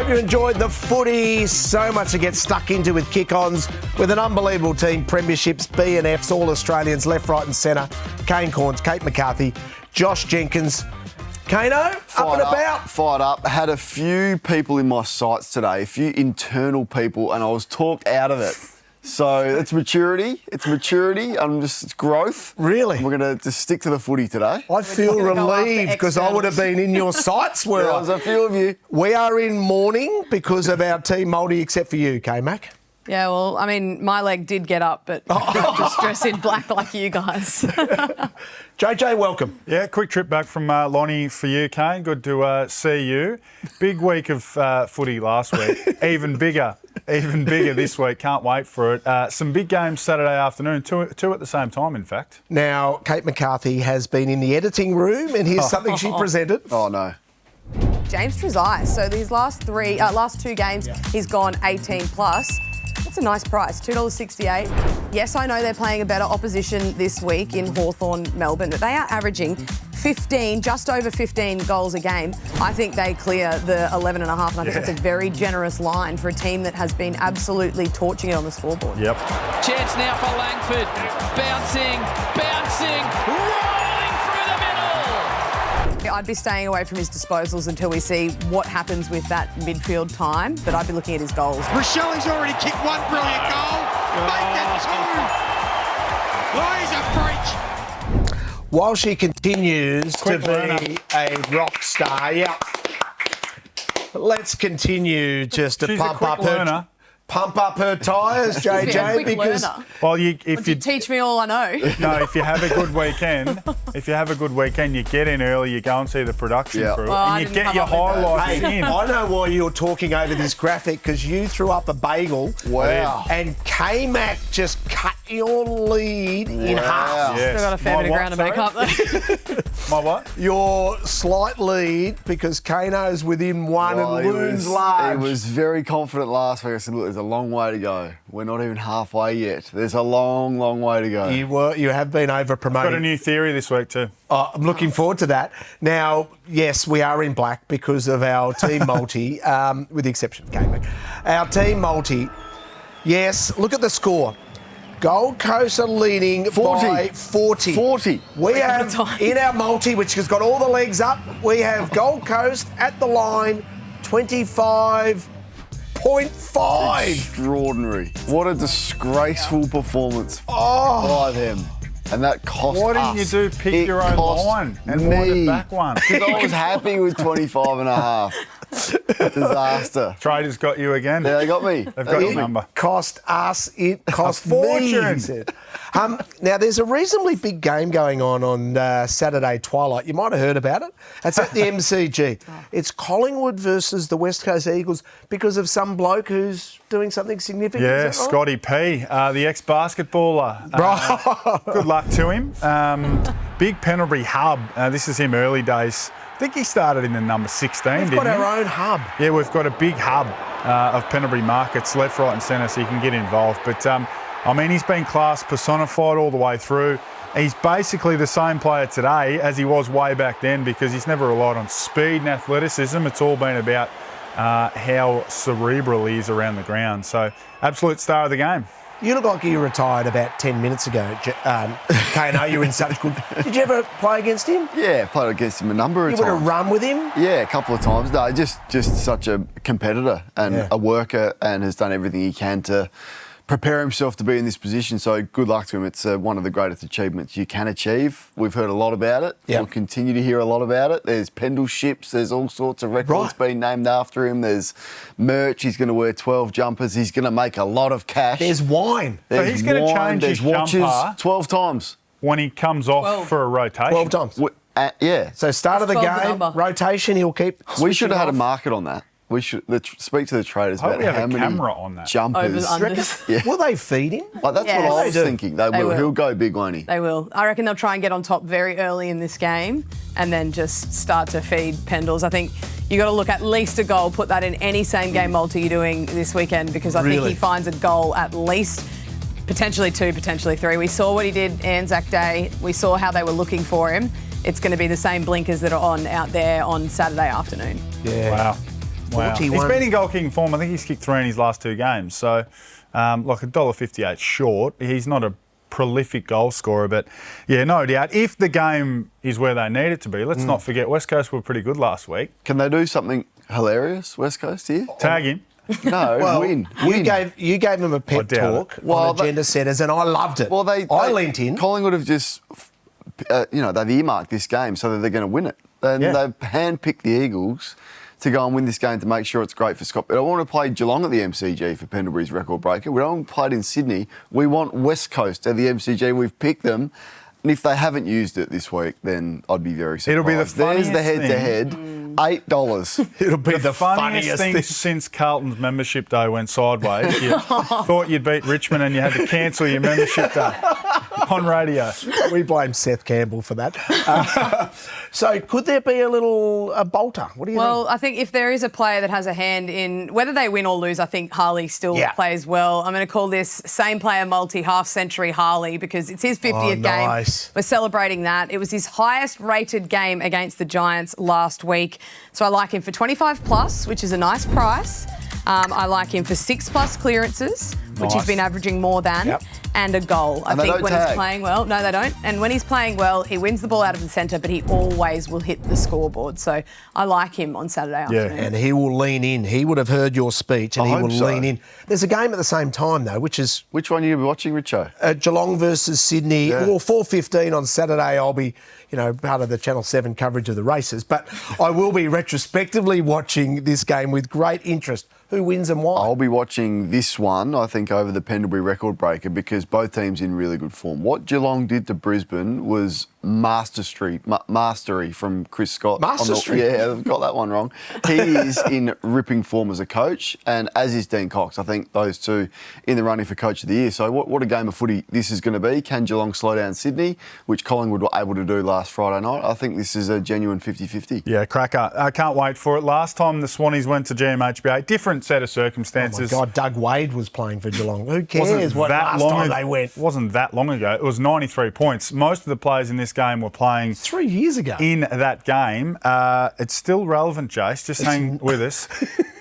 Hope you enjoyed the footy. So much to get stuck into with kick-ons with an unbelievable team. Premierships, B and Fs, all Australians, left, right and centre. Kane Corns, Kate McCarthy, Josh Jenkins. Kano, up and about. Fired up. Had a few people in my sights today, a few internal people, and I was talked out of it. So it's maturity. It's growth. Really? We're going to just stick to the footy today. I feel relieved because I would have been in your sights. There was a few of you. We are in mourning because of our team multi, except for you, K-Mac. Yeah, well, I mean, my leg did get up, but I'm just dressed in black like you guys. JJ, welcome. Yeah, quick trip back from Lonnie for you, Kane. Good to see you. Big week of footy last week. Even bigger this week. Can't wait for it. Some big games Saturday afternoon, two at the same time, in fact. Now, Kate McCarthy has been in the editing room, and here's something she presented. Oh, no. James Trezise. So these last two games, he's gone 18 plus. That's a nice price, $2.68. Yes, I know they're playing a better opposition this week in Hawthorn, Melbourne, but they are averaging 15, just over 15 goals a game. I think they clear the 11.5, and I think that's a very generous line for a team that has been absolutely torching it on the scoreboard. Yep. Chance now for Langford. Bouncing, rolling through the middle. I'd be staying away from his disposals until we see what happens with that midfield time, but I'd be looking at his goals. Rochelle's already kicked one brilliant goal. Make it two. Oh, he's a freak. While she continues to be a rock star, let's continue just to pump up her tyres, JJ, because if you teach me all I know. No, if you have a good weekend, you get in early, you go and see the production crew, and you get your highlights in. I know why you're talking over this graphic, because you threw up a bagel. Wow. And K-Mac just cut your lead in half. Yes. Still got a fair bit of ground to make up there. My what? Your slight lead, because Kano's within one and looms large. He was very confident last week. I said, look, there's a long way to go. We're not even halfway yet. There's a long, long way to go. You have been over-promoted. Got a new theory this week too. I'm looking forward to that. Now, yes, we are in black because of our team multi, with the exception of K-Mac. Our team multi, yes, look at the score. Gold Coast are leading 40. by 40. 40. We have, in our multi, which has got all the legs up, we have Gold Coast at the line, 25.5. Extraordinary. What a disgraceful performance Oh. by them. And that cost us. Why didn't you pick your own line and wind it back one? Because I was happy with 25.5. Disaster. Traders got you again. Yeah, they got me. They've got your number. Cost us, it cost A fortune. me, he said. Now, there's a reasonably big game going on Saturday twilight. You might have heard about it. It's at the MCG. It's Collingwood versus the West Coast Eagles because of some bloke who's doing something significant. Yeah, Is that right? Scotty P, the ex-basketballer. Good luck to him. Big Pendlebury hub. This is him early days. I think he started in the number 16, We've got our own hub. Yeah, we've got a big hub of Pendlebury markets, left, right and centre, so you can get involved. But, he's been class personified all the way through. He's basically the same player today as he was way back then because he's never relied on speed and athleticism. It's all been about how cerebral he is around the ground. So, absolute star of the game. You look like you retired about 10 minutes ago, Kano. You were in such good... Did you ever play against him? Yeah, played against him a number of You times. would have run with him? Yeah, a couple of times. No, just such a competitor and a worker, and has done everything he can to prepare himself to be in this position. So good luck to him. It's one of the greatest achievements you can achieve. We've heard a lot about it. Yep. We'll continue to hear a lot about it. There's Pendles ships. There's all sorts of records being named after him. There's merch. He's going to wear 12 jumpers. He's going to make a lot of cash. There's wine. So he's going to change his watches jumper 12 times. when he comes off for a rotation. 12 times. Yeah. So start of the 12 game, number. rotation, he'll keep We should have had a off. market on that. We should speak to the traders I hope about we have how a many camera on that. jumpers. Overs, unders. Will they feed him? Like, that's Yeah. what I They was do. thinking. They They will. will. He'll go big, won't he? They will. I reckon they'll try and get on top very early in this game and then just start to feed Pendles. I think you got to look at least a goal, put that in any same game multi you're doing this weekend because I think Really? he finds a goal at least, potentially 2, potentially 3. We saw what he did Anzac Day. We saw how they were looking for him. It's going to be the same blinkers that are on out there on Saturday afternoon. Yeah. Wow. Wow. 41. He's been in goal kicking form. I think he's kicked 3 in his last 2 games. So, like $1.58 short. He's not a prolific goal scorer, but yeah, no doubt. If the game is where they need it to be, let's not forget West Coast were pretty good last week. Can they do something hilarious, West Coast here? Tag him. No, win. You gave them a pep talk on agenda setters, and I loved it. Well, I leant in. Collingwood have just, they've earmarked this game so that they're going to win it. And they've handpicked the Eagles to go and win this game to make sure it's great for Scott. But I want to play Geelong at the MCG for Pendlebury's record breaker. We don't play it in Sydney. We want West Coast at the MCG. We've picked them. And if they haven't used it this week, then I'd be very surprised. It'll be the funniest There's the head-to-head, $8. It'll be The funniest thing since Carlton's membership day went sideways. You thought you'd beat Richmond and you had to cancel your membership day on radio. We blame Seth Campbell for that. So could there be a bolter? What do you think? Well, I think if there is a player that has a hand in whether they win or lose, I think Harley still plays well. I'm going to call this same player multi half-century Harley because it's his 50th game. We're celebrating that. It was his highest rated game against the Giants last week. So I like him for 25 plus, which is a nice price. I like him for 6+ clearances, which he's been averaging more than, and a goal. I think when he's playing well, no, they don't. And when he's playing well, he wins the ball out of the centre, but he always will hit the scoreboard. So I like him on Saturday afternoon. And he will lean in. He would have heard your speech, and he will lean in. There's a game at the same time though, which is which one are you watching, Richo? Geelong versus Sydney. Well, 4:15 on Saturday. I'll be, part of the Channel 7 coverage of the races, but I will be retrospectively watching this game with great interest. Who wins and why? I'll be watching this one, I think, over the Pendlebury record breaker because both teams in really good form. What Geelong did to Brisbane was mastery from Chris Scott. Mastery? I've got that one wrong. He is in ripping form as a coach, and as is Dean Cox. I think those two in the running for Coach of the Year. So what a game of footy this is going to be. Can Geelong slow down Sydney, which Collingwood were able to do last Friday night? I think this is a genuine 50-50. Yeah, cracker. I can't wait for it. Last time the Swannies went to GMHBA, different set of circumstances. Oh my God, Doug Wade was playing for Geelong. Who cares what last time they went? It wasn't that long ago. It was 93 points. Most of the players in this game were playing 3 years ago. In that game. It's still relevant, Jace. Just hang with us.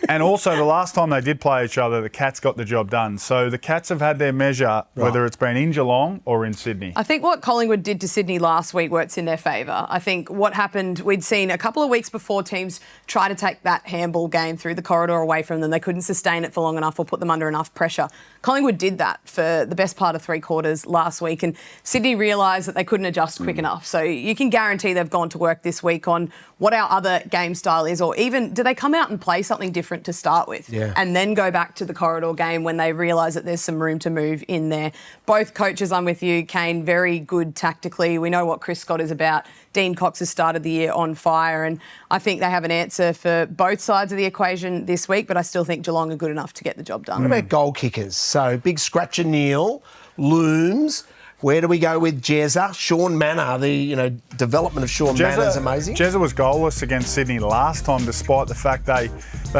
And also, the last time they did play each other, the Cats got the job done. So the Cats have had their measure, whether it's been in Geelong or in Sydney. I think what Collingwood did to Sydney last week works in their favour. I think what happened, we'd seen a couple of weeks before teams try to take that handball game through the corridor away from them. They couldn't sustain it for long enough or put them under enough pressure. Collingwood did that for the best part of 3 quarters last week, and Sydney realised that they couldn't adjust quick enough. So you can guarantee they've gone to work this week on what our other game style is, or even do they come out and play something different to start with and then go back to the corridor game when they realise that there's some room to move in there. Both coaches, I'm with you, Kane, very good tactically. We know what Chris Scott is about. Dean Cox has started the year on fire, and I think they have an answer for both sides of the equation this week, but I still think Geelong are good enough to get the job done. What about goal kickers? So big scratch and kneel, looms. Where do we go with Jezza? Sean Manor, the development of Sean Manor is amazing. Jezza was goalless against Sydney last time, despite the fact they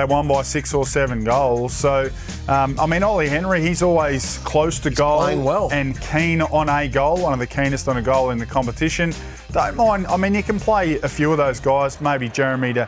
won by 6 or 7 goals. So, Ollie Henry, he's always close to goal playing well and keen on a goal, one of the keenest on a goal in the competition. Don't mind. You can play a few of those guys, maybe Jeremy to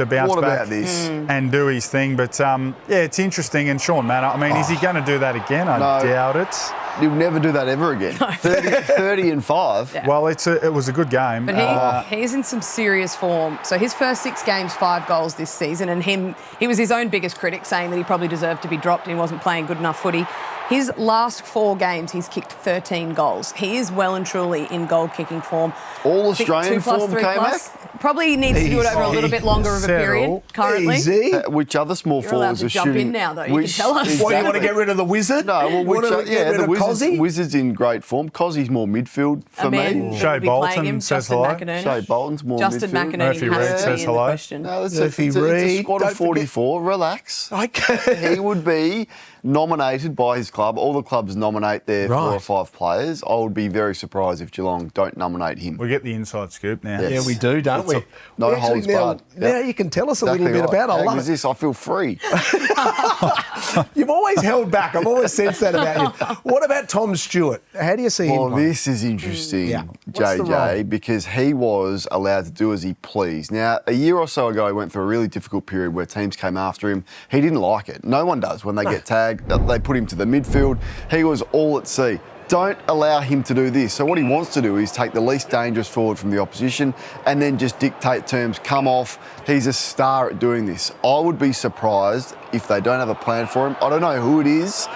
bounce back and do his thing. But, it's interesting. And Sean Manor, is he going to do that again? I doubt it. He'll never do that ever again. 30 and 5. Yeah. Well, it was a good game. But he's in some serious form. So his first 6 games, 5 goals this season, and he was his own biggest critic, saying that he probably deserved to be dropped and he wasn't playing good enough footy. His last 4 games, he's kicked 13 goals. He is well and truly in goal-kicking form. All Australian form came back? Probably needs to do it over a little bit longer of a period currently. Easy. Which other small forwards are shooting? You're allowed to jump in now, though. You can tell us. What, you want to get rid of the Wizard? No, well, the Wizard's in great form. Cozzy's more midfield for me. Shea Bolton says hello. Shea Bolton's more Justin midfield. McInerney Murphy Reid says hello. No, it's a squad of 44. Relax. Okay. He would be nominated by his club. All the clubs nominate their 4 or 5 players. I would be very surprised if Geelong don't nominate him. We get the inside scoop now. Yeah, we do, don't we? Holds barred. Now you can tell us a little bit about it. I love this. I feel free. You've always held back. I've always sensed that about you. What about Tom Stewart? How do you see him? Well, playing? this is interesting, Yeah. What's the role? JJ, because he was allowed to do as he pleased. Now, a year or so ago, he went through a really difficult period where teams came after him. He didn't like it. No one does when they get tagged. They put him to the midfield. He was all at sea. Don't allow him to do this. So what he wants to do is take the least dangerous forward from the opposition and then just dictate terms, come off. He's a star at doing this. I would be surprised if they don't have a plan for him. I don't know who it is,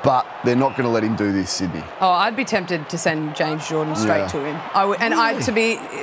but they're not going to let him do this, Sydney. Oh, I'd be tempted to send James Jordan straight to him.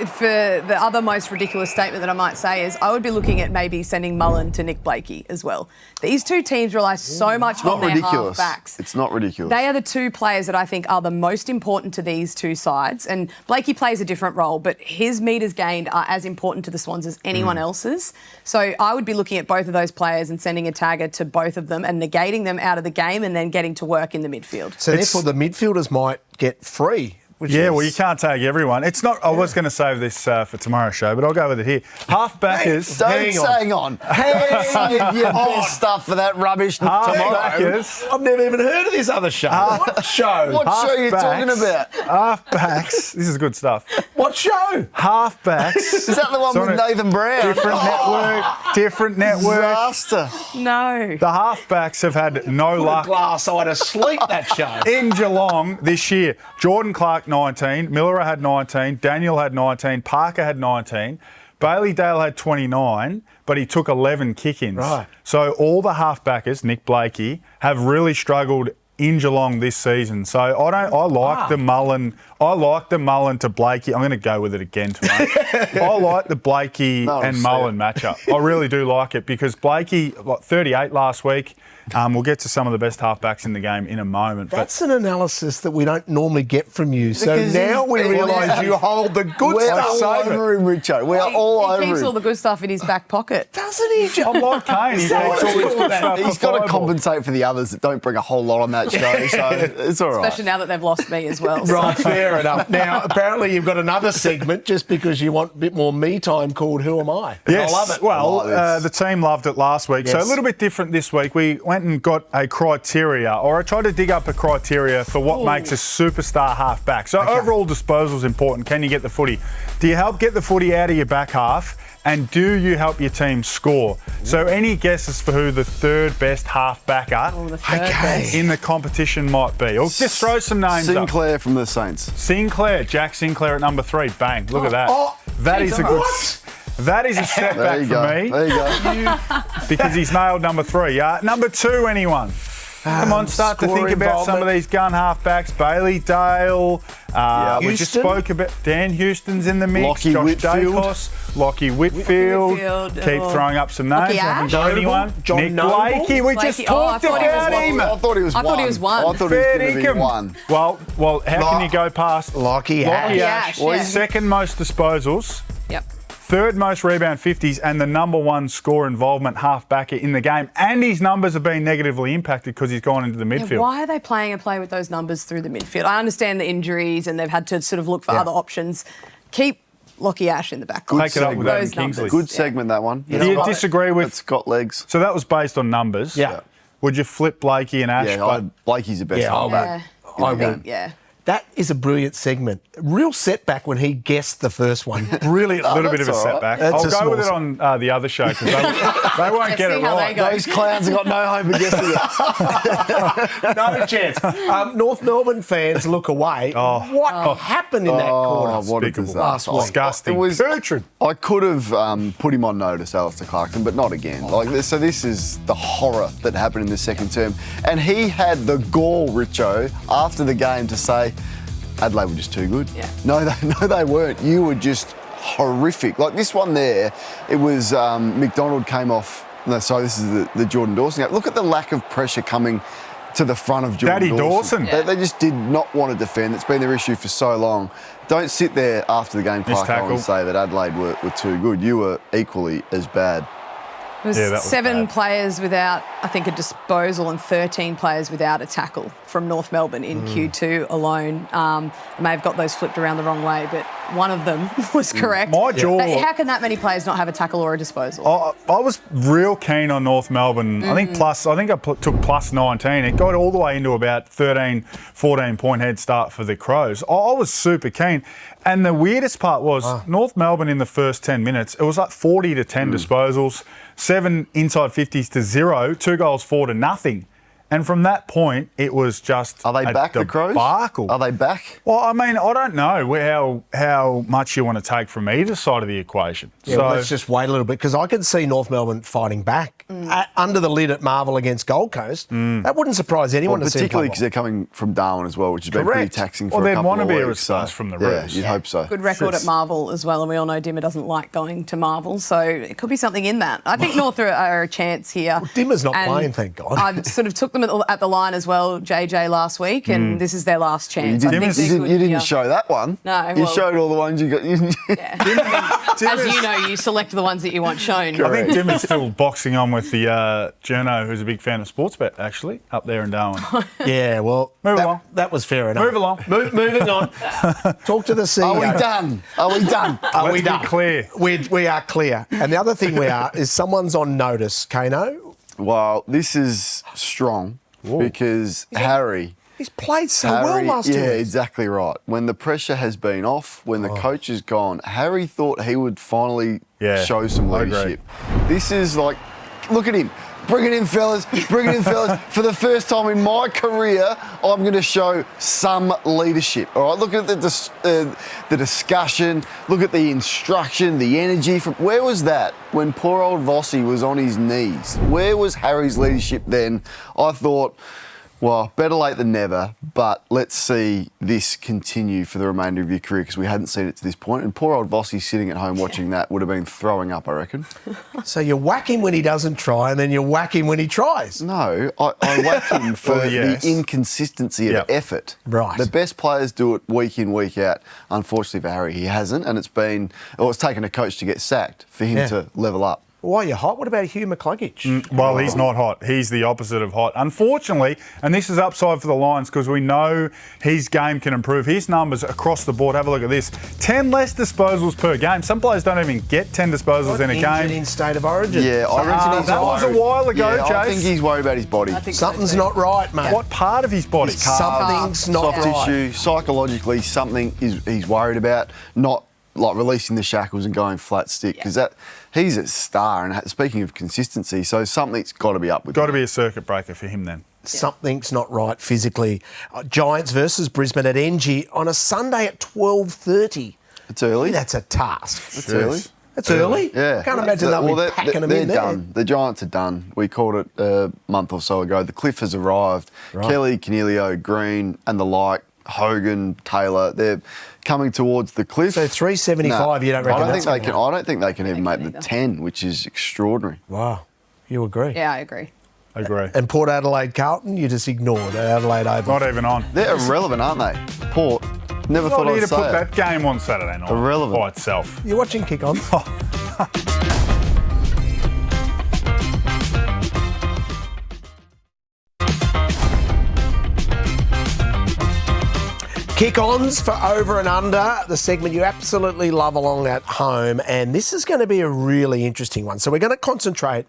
For the other most ridiculous statement that I might say is I would be looking at maybe sending Mullen to Nick Blakey as well. These two teams rely so much on their half-backs. It's not ridiculous. They are the two players that I think are the most important to these two sides. And Blakey plays a different role, but his metres gained are as important to the Swans as anyone else's. So I would be looking at both of those players and sending a tagger to both of them and negating them out of the game and then getting to work in the midfield. So therefore, the midfielders might get free. Well, you can't tag everyone. It's not. I was going to save this for tomorrow's show, but I'll go with it here. Half-backers. Hang on. Save your best stuff for that rubbish tomorrow. Half-backers. I've never even heard of this other show. What show? What show are you talking about? Half-backs. This is good stuff. What show? Half-backs. Is that the one with Nathan Brown? Different network. Disaster. No. The half-backs have had no luck. Glass eye to sleep, that show. In Geelong this year, Jordan Clark 19, Miller had 19, Daniel had 19, Parker had 19, Bailey Dale had 29, but he took 11 kick-ins. Right. So all the half-backers, Nick Blakey, have really struggled in Geelong this season. So I like the Mullen. I like the Mullen to Blakey. I'm going to go with it again tonight. I like the Blakey and Mullen matchup. I really do like it because Blakey, 38 last week. We'll get to some of the best halfbacks in the game in a moment. That's an analysis that we don't normally get from you. So Because now we realise you hold the good We're stuff. all over him, Richo. We're all over He keeps him. all the good stuff in his back pocket. Doesn't he, John? I'm like Kane. He takes all his good stuff He's for got to fireball. compensate for the others that don't bring a whole lot on that show, so it's all right. Especially now that they've lost me as well. so. Right, fair enough. Now, apparently you've got another segment just because you want a bit more me time called Who Am I? Yes. I love it. Well, I like this. the team loved it last week. So Yes. a little bit different this week. We went and got a criteria, or I tried to dig up a criteria for what makes a superstar half-back. So overall disposal is important. Can you get the footy? Do you help get the footy out of your back half? And do you help your team score? So any guesses for who the third best half-backer The third best. in the competition might be? Or just throw some names up. Sinclair from the Saints. Jack Sinclair at number 3. Bang, look at that. Oh, that is a good... what? That is a There setback you for go. me. There you go. Because he's nailed number 3. Number 2, anyone? Come on, start to score think about some of involvement. these gun halfbacks. Bailey Dale. We just Houston. spoke about Dan Houston's in the mix. Lockie Josh Whitfield. Dacos, Lockie Whitfield. Whitfield, Keep throwing up some names. Lockie Haven't Ash. got anyone. John Nick Noble. Blakey. We just Blakey. talked I thought he was about him. I thought he was I one. thought he was one. I thought he was Fair going to be dinkum. one. Well, how can you go past Lockie Lockie Ash. Ash? Lockie Ash, yeah. Second most disposals. Yep. Third most rebound 50s and the number 1 score involvement half-backer in the game. And his numbers have been negatively impacted because he's gone into the midfield. Yeah, why are they playing a play with those numbers through the midfield? I understand the injuries and they've had to sort of look for other options. Keep Lockie Ash in the back. Take it up with Those Adam Kingsley. numbers. Good segment, that one. Do you disagree with... It's got legs. So that was based on numbers. Yeah. Would you flip Blakey and Ash? Yeah, Blakey's the best Yeah, halfback. I would. Yeah. That is a brilliant segment. Real setback when he guessed the first one. Brilliant. A little bit of a That's all right. setback. That's I'll a go small with it on the other show because they won't get see it how they right. go. Those clowns have got no hope of guessing it. No chance. North Melbourne fans look away. What happened in that quarter? What a Despicable. disaster. Disgusting. It was, Putrid. I could have put him on notice, Alistair Clarkson, but not again. So this is the horror that happened in the second term. And he had the gall, Richo, after the game to say, Adelaide were just too good. Yeah. No, they weren't. You were just horrific. Like this one there, it was McDonald came off. No, sorry, this is the Jordan Dawson game. Look at the lack of pressure coming to the front of Jordan Daddy Dawson. They just did not want to defend. It's been their issue for so long. Don't sit there after the game, Clark, tackle. and say that Adelaide were too good. You were equally as bad. It was, Yeah, that was 7 bad. players without, I think, a disposal and 13 players without a tackle from North Melbourne in Q2 alone. I may have got those flipped around the wrong way, but one of them was correct. My jaw- How can that many players not have a tackle or a disposal? I was real keen on North Melbourne. I think I took plus 19. It got all the way into about 13, 14 point head start for the Crows. I was super keen. And the weirdest part was North Melbourne in the first 10 minutes, it was like 40 to 10 disposals, 7 inside 50s to 0, 2 goals 4 to nothing. And from that point, it was just Are they a back, the Crows? debacle. Are they back? Well, I mean, I don't know how much you want to take from either side of the equation. Yeah, well, let's just wait a little bit because I could see North Melbourne fighting back under the lid at Marvel against Gold Coast. That wouldn't surprise anyone to see them Particularly play because they're coming from Darwin as well, which has been pretty Correct. taxing for Well, a they'd couple want to of be a weeks. response from the Yeah, Roos. you'd hope so. Good record at Marvel as well, and we all know Dimmer doesn't like going to Marvel, so it could be something in that. I think North are a chance here. Well, Dimmer's not And playing, thank God. I sort of took them at the line as well, JJ, last week, and this is their last You chance. I think didn't, they're good you didn't here. show that one. No, You well- showed all the ones you got. As you know, you select the ones that you want shown. I think Dimmer's still boxing on with the journo, who's a big fan of Sportsbet, actually, up there in Darwin. Yeah, well, Move along. that was fair enough. Move along. Moving on. Talk to the CEO. Are we done? Are we done? Are we Let's be done? clear. We are clear. And the other thing we are is someone's on notice, Kano. Well, this is strong because Harry. He's played so Harry, well last yeah, year. exactly right. When the pressure has been off, when the coach is gone, Harry thought he would finally Yeah, show some I agree. leadership. This is like, look at him. Bring it in, fellas. Bring it in, fellas. For the first time in my career, I'm going to show some leadership. All right, look at the discussion. Look at the instruction, the energy. Where was that when poor old Vossi was on his knees? Where was Harry's leadership then? I thought, well, better late than never, but let's see this continue for the remainder of your career because we hadn't seen it to this point. And poor old Vossi sitting at home watching that would have been throwing up, I reckon. So you whack him when he doesn't try and then you whack him when he tries. No, I whack him for Well, yes. the inconsistency of Yep. effort. Right. The best players do it week in, week out. Unfortunately for Harry, he hasn't, and it's taken a coach to get sacked for him Yeah. to level up. Why are you hot? What about Hugh McCluggage? Well, he's not hot. He's the opposite of hot. Unfortunately, and this is upside for the Lions because we know his game can improve. His numbers across the board, have a look at this. 10 less disposals per game. Some players don't even get 10 disposals in a Injured game. in state of origin. Yeah, I reckon he's that was a worried. while ago, Yeah, I Jace. think he's worried about his body. I think so Something's too. not right, mate. What part of his body? Something's not Soft right. tissue, psychologically, something he's worried about. Not like releasing the shackles and going flat stick because he's a star. And speaking of consistency, so something's got to be up with. Got to him. be a circuit breaker for him then. Something's not right physically. Giants versus Brisbane at NG on a Sunday at 12:30. It's early. That's a task. It's early. That's early. Yeah. I can't imagine they'll be packing them in they're there. done. The Giants are done. We called it a month or so ago. The cliff has arrived. Right. Kelly, Canelio, Green and the like, Hogan, Taylor, they're coming towards the cliff. So 375, you don't reckon I don't that's think they gonna can. I don't think they can even make the either. 10, which is extraordinary. Wow. You agree? Yeah, I agree. Agree. And Port Adelaide Carlton, you just ignored Adelaide over. Not even on. They're irrelevant, aren't they? Port. Never thought Not I'd here to say put it. that game on Saturday night. Irrelevant. By itself. You're watching Kick On. Kick-ons for Over and Under, the segment you absolutely love along at home. And this is going to be a really interesting one. So we're going to concentrate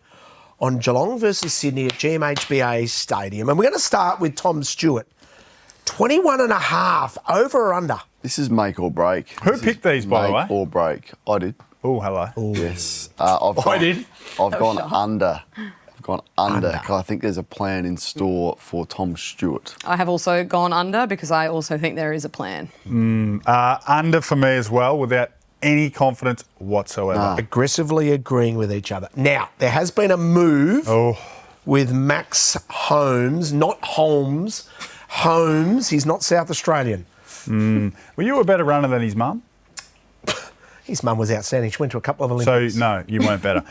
on Geelong versus Sydney at GMHBA Stadium. And we're going to start with Tom Stewart. 21.5, over or under? This is make or break. Who This picked is these, by the way? Make or break. I did. Oh, hello. Yes. I've gone under. I've gone under because I think there's a plan in store for Tom Stewart. I have also gone under because I also think there is a plan. Under for me as well, without any confidence whatsoever. Aggressively agreeing with each other. Now, there has been a move with Max Holmes, not Holmes. Holmes, he's not South Australian. Were you a better runner than his mum? His mum was outstanding. She went to a couple of Olympics. So, no, you weren't better.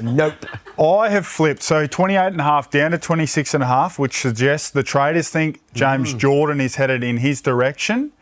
Nope. I have flipped. So 28.5 down to 26.5, which suggests the traders think James Jordan is headed in his direction.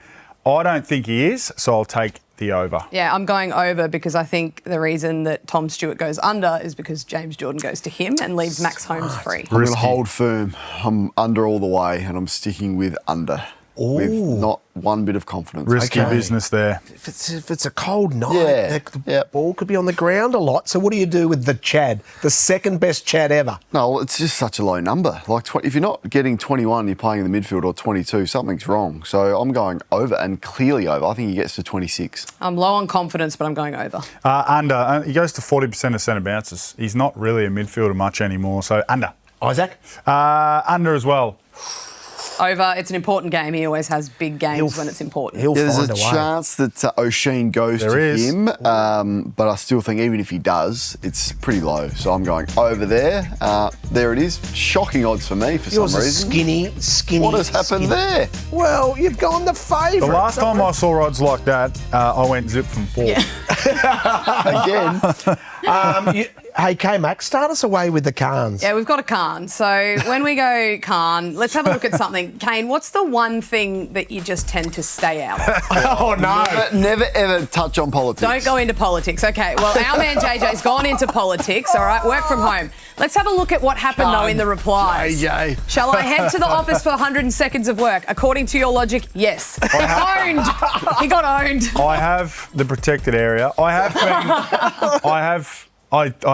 I don't think he is, so I'll take the over. Yeah, I'm going over because I think the reason that Tom Stewart goes under is because James Jordan goes to him and leaves Max Holmes free. I'm going to hold firm. I'm under all the way, and I'm sticking with under. With not one bit of confidence. Risky business there. If it's a cold night, Yeah. the ball could be on the ground a lot. So what do you do with the Chad, the second best Chad ever? No, it's just such a low number. Like, if you're not getting 21, you're playing in the midfield, or 22, something's wrong. So I'm going over, and clearly over. I think he gets to 26. I'm low on confidence, but I'm going over. Under. He goes to 40% of centre bounces. He's not really a midfielder much anymore, so under. Isaac? Under as well. Over. It's an important game. He always has big games when it's important. There's find a a way. chance that O'Sheen goes There to is. him, but I still think even if he does, it's pretty low. So I'm going over there. There it is. Shocking odds for me for Yours some is reason. skinny. What has happened there? Well, you've gone the favourite. The last time I saw odds like that, I went zip from 4. Again, Hey, K-Mac, start us away with the Carns. Yeah, we've got a Khan. So when we go Khan, let's have a look at something. Kane, what's the one thing that you just tend to stay out of? Oh, no. never ever touch on politics. Don't go into politics. Okay, well, our man JJ's gone into politics, all right? Work from home. Let's have a look at what happened, though, in the replies. JJ. Shall I head to the office for 100 seconds of work? According to your logic, yes. Owned. He got owned. I have the protected area. I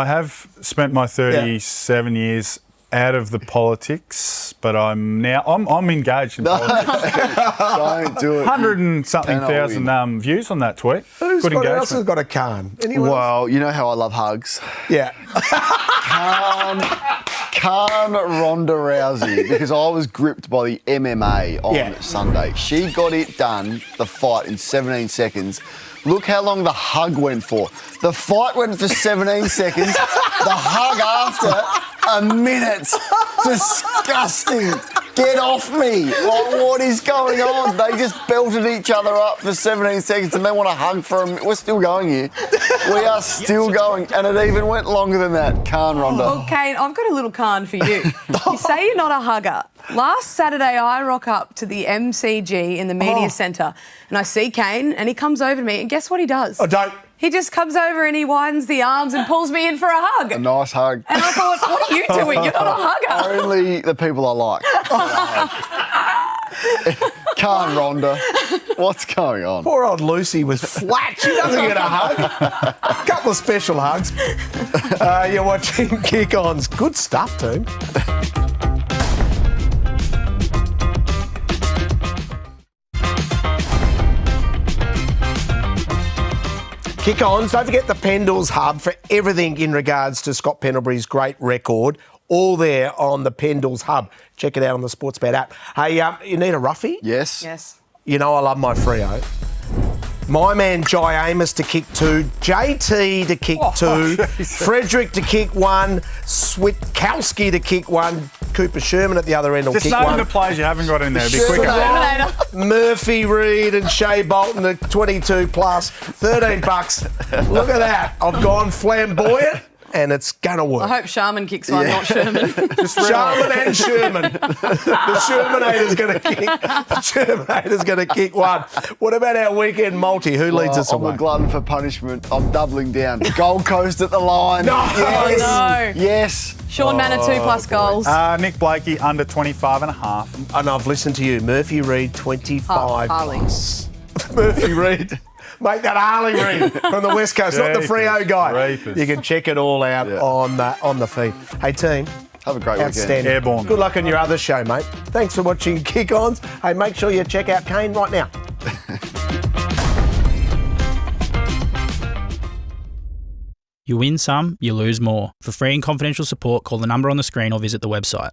have spent my 37 years out of the politics, but I'm engaged in politics. Don't do it. 100 and something Cannot thousand views on that tweet. Who's Good got, else has engagement. got a Carn? Anyone else? Well, you know how I love hugs. Yeah. Khan Ronda Rousey, because I was gripped by the MMA on Sunday. She got it done, the fight, in 17 seconds. Look how long the hug went for. The fight went for 17 seconds. The hug after, a minute. Disgusting. Get off me. Like, what is going on? They just belted each other up for 17 seconds and they want a hug for a minute. We're still going here. We are still going. And it even went longer than that. Khan Ronda. Well, Kane, I've got a little Khan for you. You say you're not a hugger. Last Saturday, I rock up to the MCG in the media centre and I see Kane and he comes over to me and guess what he does? Oh, don't. He just comes over and he widens the arms and pulls me in for a hug. A nice hug. And I thought, what are you doing? You're not a hugger. Only the people I like. Khan Ronda. What's going on? Poor old Lucy was flat. She doesn't get a hug. A couple of special hugs. You're watching Kick-On's. Good stuff, team. Kick-Ons. Don't forget the Pendles Hub for everything in regards to Scott Pendlebury's great record. All there on the Pendles Hub. Check it out on the Sportsbet app. Hey, you need a roughie? Yes. Yes. You know I love my Freo. My man Jai Amos to kick 2, JT to kick 2, Frederick to kick 1, Switkowski to kick 1, Cooper Sherman at the other end will Just kick name 1. the players you haven't got in there. Be Sherman, quicker. Terminator. Murphy Reid and Shea Bolton at 22 plus, $13. Look at that. I've gone flamboyant and it's going to work. I hope Sharman kicks one, not Sherman. Sharman and Sherman. The Shermanator's going to kick 1. What about our weekend multi? Who leads us I'm away? a glutton for punishment. I'm doubling down. Gold Coast at the line. No. Yes. Oh, no. Yes. Sean Manor, 2+ goals. Nick Blakey, under 25.5. And I've listened to you. Murphy Reid, 25 Harley. plus. Murphy Reid. Make that Harley Reid from the West Coast, not the Freo guy. Reapers. You can check it all out on the feed. Hey, team. Have a great Outstanding. weekend. Airborne. Good luck on your other show, mate. Thanks for watching Kick-Ons. Hey, make sure you check out Kane right now. You win some, you lose more. For free and confidential support, call the number on the screen or visit the website.